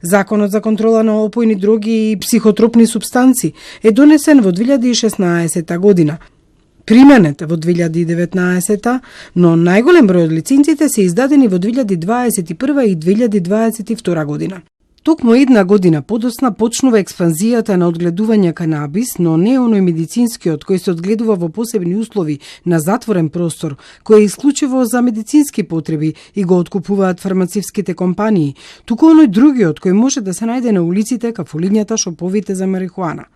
Законот за контрола на опојни дроги и психотропни супстанци е донесен во 2016 година. Применет во 2019, но најголем број од лиценците се издадени во 2021 и 2022 година. Токму една година подоцна почнува експанзијата на одгледување канабис, но не оној медицинскиот кој се одгледува во посебни услови на затворен простор, кој е исклучиво за медицински потреби и го откупуваат фармацевските компании, туку оној другиот кој може да се најде на улиците, кафулињата, шоповите за марихуана.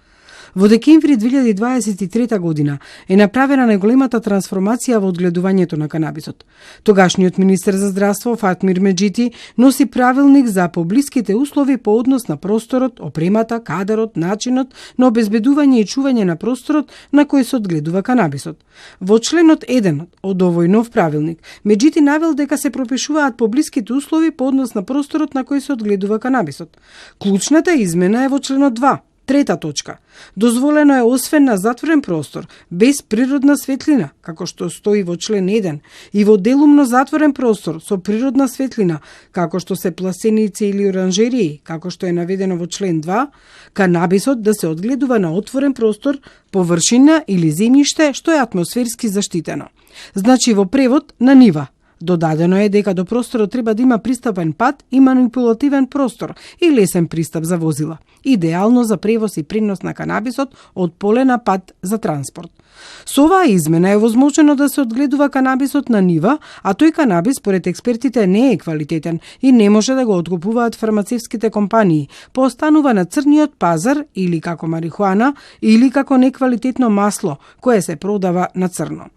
Во декември 2023 година е направена најголемата трансформација во одгледувањето на канабисот. Тогашниот министер за здравство Фатмир Меджити носи правилник за поблиските услови по однос на просторот, опремата, кадарот, начинот на обезбедување и чување на просторот на кој се одгледува канабисот. Во членот 1 од овој нов правилник, Меджити навел дека се пропишуваат поблиските услови по однос на просторот на кој се одгледува канабисот. Клучната измена е во членот 2. Трета точка. Дозволено е освен на затворен простор, без природна светлина, како што стои во член 1, и во делумно затворен простор со природна светлина, како што се пласеници или оранжерии, како што е наведено во член 2, канабисот да се одгледува на отворен простор, површина или земјиште што е атмосферски заштитено. Значи во превод на нива. Додадено е дека до просторот треба да има пристапен пат и манипулативен простор и лесен пристап за возила, идеално за превоз и пренос на канабисот од поле на пат за транспорт. Со оваа измена е возможно да се одгледува канабисот на нива, а тој канабис според експертите не е квалитетен и не може да го откупуваат фармацевските компании, поостанува на црниот пазар или како марихуана или како неквалитетно масло кое се продава на црно.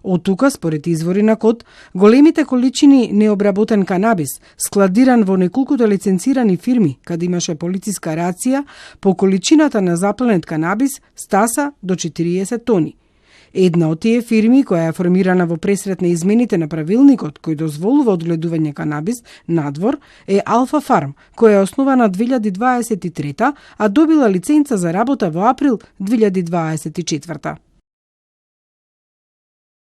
Од тука, според извори на КОД, големите количини необработен канабис, складиран во неколкуто лиценцирани фирми, каде имаше полициска рација, по количината на запленет канабис стаса до 40 тони. Една од тие фирми, која е формирана во пресрет на измените на правилникот кој дозволува одгледување канабис надвор, е Алфа Фарм, која е основана 2023, а добила лиценца за работа во април 2024.